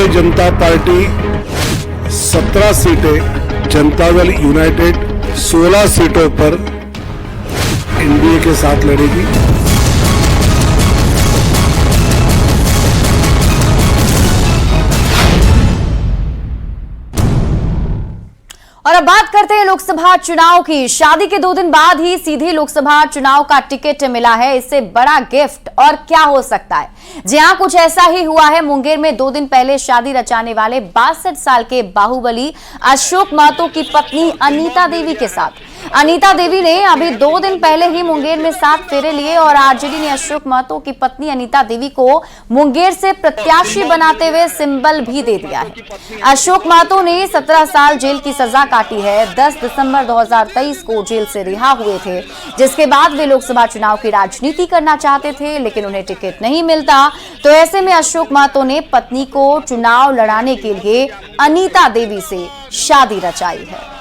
Bharatiya Janata party 17 सीटें, Janata Dal United 16 सीटों पर एनडीए के साथ लड़ेगी। और अब बात करते हैं लोकसभा चुनाव की। शादी के 2 दिन बाद ही सीधे लोकसभा चुनाव का टिकट मिला है। इससे बड़ा गिफ्ट और क्या हो सकता है? जी हां, कुछ ऐसा ही हुआ है। मुंगेर में 2 दिन पहले शादी रचाने वाले 62 साल के बाहुबली अशोक महतो की पत्नी अनीता देवी के साथ। अनीता देवी ने अभी 2 दिन पहले ही मुंगेर में 7 फेरे लिए और आरजेडी ने अशोक महतो की पत्नी अनीता देवी को मुंगेर से प्रत्याशी बनाते हुए सिंबल भी दे दिया है। अशोक महतो ने 17 साल जेल की सजा काटी है। 10 दिसंबर 2023 को जेल से रिहा हुए थे, जिसके बाद वे लोकसभा चुनाव की राजनीति करना चाहते थे, लेकिन उन्हें टिकट नहीं मिलता। तो ऐसे में अशोक महतो ने पत्नी को चुनाव लड़ाने के लिए अनीता देवी से शादी रचाई है।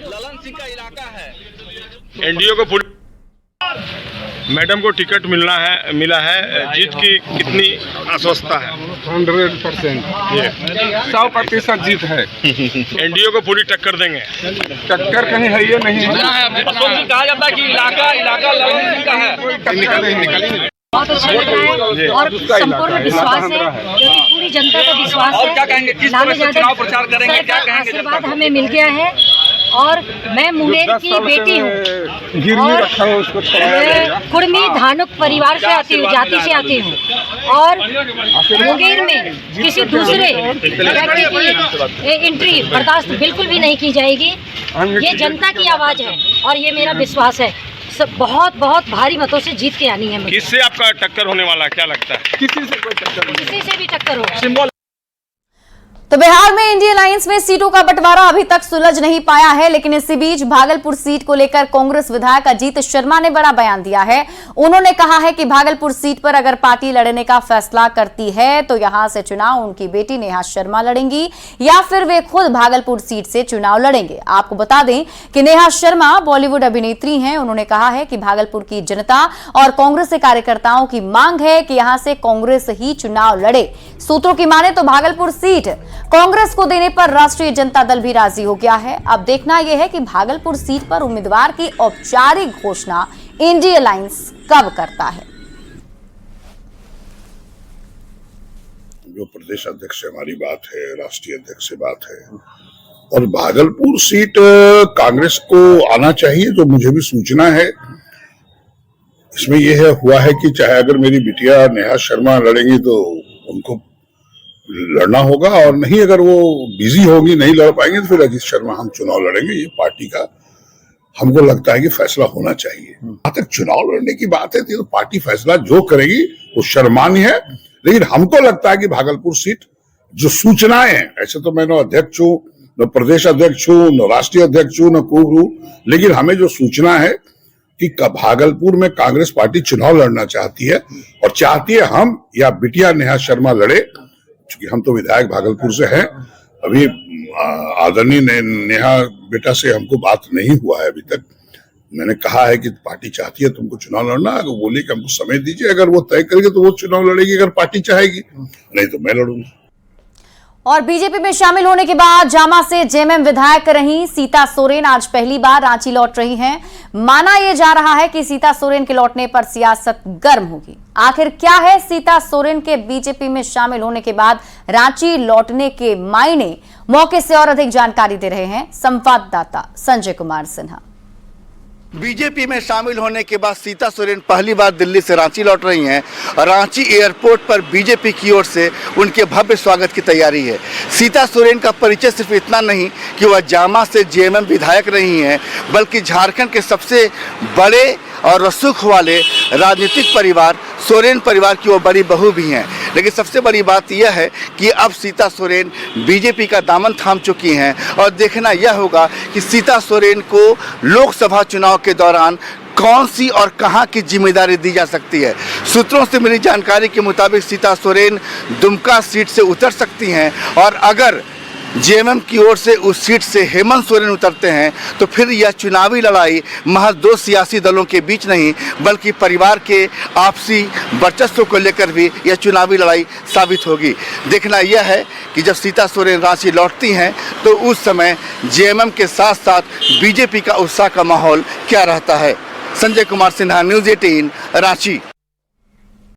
ललन सिंह का इलाका है। एनडीए को पूरी मैडम को टिकट मिला है। जीत की कितनी आश्वस्तता है? 100%, 100% जीत है। एनडीए को पूरी टक्कर देंगे। टक्कर कहीं है ये नहीं है। कहा जाता है कि इलाका ललन सिंह का है। बहुत अच्छा लग रहा है और संपूर्ण विश्वास है, क्योंकि पूरी जनता का विश्वास है। और क्या कहेंगे, किस तरह से चुनाव प्रचार करेंगे, क्या कहेंगे? आशीर्वाद हमें मिल गया है और मैं मुंगेर की बेटी हूँ और कुर्मी धानुक परिवार से आती हूँ, जाति से आती हूँ और मुंगेर में किसी दूसरे व्यक्ति की एंट्री बर्दाश्त बिल्कुल भी नहीं की जाएगी। ये जनता की आवाज़ है और ये मेरा विश्वास है। बहुत भारी मतों से जीत के आनी है मुझे। किससे आपका टक्कर होने वाला है, क्या लगता है? किसी से कोई टक्कर नहीं। किसी से भी टक्कर हो। तो बिहार में इंडिया अलायंस में सीटों का बंटवारा अभी तक सुलझ नहीं पाया है, लेकिन इसी बीच भागलपुर सीट को लेकर कांग्रेस विधायक अजीत शर्मा ने बड़ा बयान दिया है। उन्होंने कहा है कि भागलपुर सीट पर अगर पार्टी लड़ने का फैसला करती है तो यहां से चुनाव उनकी बेटी नेहा शर्मा लड़ेंगी या फिर वे खुद भागलपुर सीट से चुनाव लड़ेंगे। आपको बता दें कि नेहा शर्मा बॉलीवुड अभिनेत्री हैं। उन्होंने कहा है कि भागलपुर की जनता और कांग्रेस के कार्यकर्ताओं की मांग है कि यहां से कांग्रेस ही चुनाव लड़े। सूत्रों की माने तो भागलपुर सीट कांग्रेस को देने पर राष्ट्रीय जनता दल भी राजी हो गया है। अब देखना यह है कि भागलपुर सीट पर उम्मीदवार की औपचारिक घोषणा इंडिया अलायंस कब करता है। जो प्रदेश अध्यक्ष से हमारी बात है, राष्ट्रीय अध्यक्ष से बात है और भागलपुर सीट कांग्रेस को आना चाहिए, तो मुझे भी सूचना है। इसमें यह हुआ है कि चाहे अगर मेरी बिटिया नेहा शर्मा लड़ेंगी तो उनको लड़ना होगा और नहीं, अगर वो बिजी होगी नहीं लड़ पाएंगे तो फिर अजीत शर्मा हम चुनाव लड़ेंगे। ये पार्टी का हमको लगता है कि फैसला होना चाहिए। जहां तक चुनाव लड़ने की बात है तो पार्टी फैसला जो करेगी वो शर्मानी है, लेकिन हमको लगता है कि भागलपुर सीट जो सूचनाएं हैं, ऐसे तो मैं न अध्यक्ष हूँ, न प्रदेश अध्यक्ष हूँ, न राष्ट्रीय अध्यक्ष हूँ, न कोई हूँ, लेकिन हमें जो सूचना है कि भागलपुर में कांग्रेस पार्टी चुनाव लड़ना चाहती है और चाहती है हम या बिटिया नेहा शर्मा लड़े। क्योंकि हम तो विधायक भागलपुर से हैं, अभी आदरणीय नेहा बेटा से हमको बात नहीं हुआ है अभी तक। मैंने कहा है कि पार्टी चाहती है तुमको चुनाव लड़ना, अगर बोले कि हमको समय दीजिए, अगर वो तय करेगी तो वो चुनाव लड़ेगी, अगर पार्टी चाहेगी, नहीं तो मैं लड़ूंगा। और बीजेपी में शामिल होने के बाद जामा से जेएमएम विधायक रही सीता सोरेन आज पहली बार रांची लौट रही हैं। माना यह जा रहा है कि सीता सोरेन के लौटने पर सियासत गर्म होगी। आखिर क्या है सीता सोरेन के बीजेपी में शामिल होने के बाद रांची लौटने के मायने? मौके से और अधिक जानकारी दे रहे हैं संवाददाता संजय कुमार सिन्हा। बीजेपी में शामिल होने के बाद सीता सोरेन पहली बार दिल्ली से रांची लौट रही हैं। रांची एयरपोर्ट पर बीजेपी की ओर से उनके भव्य स्वागत की तैयारी है। सीता सोरेन का परिचय सिर्फ इतना नहीं कि वह जामा से जेएमएम विधायक रही हैं, बल्कि झारखंड के सबसे बड़े और रसूख वाले राजनीतिक परिवार सोरेन परिवार की वो बड़ी बहू भी हैं। लेकिन सबसे बड़ी बात यह है कि अब सीता सोरेन बीजेपी का दामन थाम चुकी हैं और देखना यह होगा कि सीता सोरेन को लोकसभा चुनाव के दौरान कौन सी और कहां की जिम्मेदारी दी जा सकती है। सूत्रों से मिली जानकारी के मुताबिक सीता सोरेन दुमका सीट से उतर सकती हैं और अगर जेएमएम की ओर से उस सीट से हेमंत सोरेन उतरते हैं तो फिर यह चुनावी लड़ाई महज दो सियासी दलों के बीच नहीं बल्कि परिवार के आपसी वर्चस्व को लेकर भी यह चुनावी लड़ाई साबित होगी। देखना यह है कि जब सीता सोरेन रांची लौटती हैं तो उस समय जेएमएम के साथ साथ बीजेपी का उत्साह का माहौल क्या रहता है। संजय कुमार सिन्हा, न्यूज़ 18 रांची।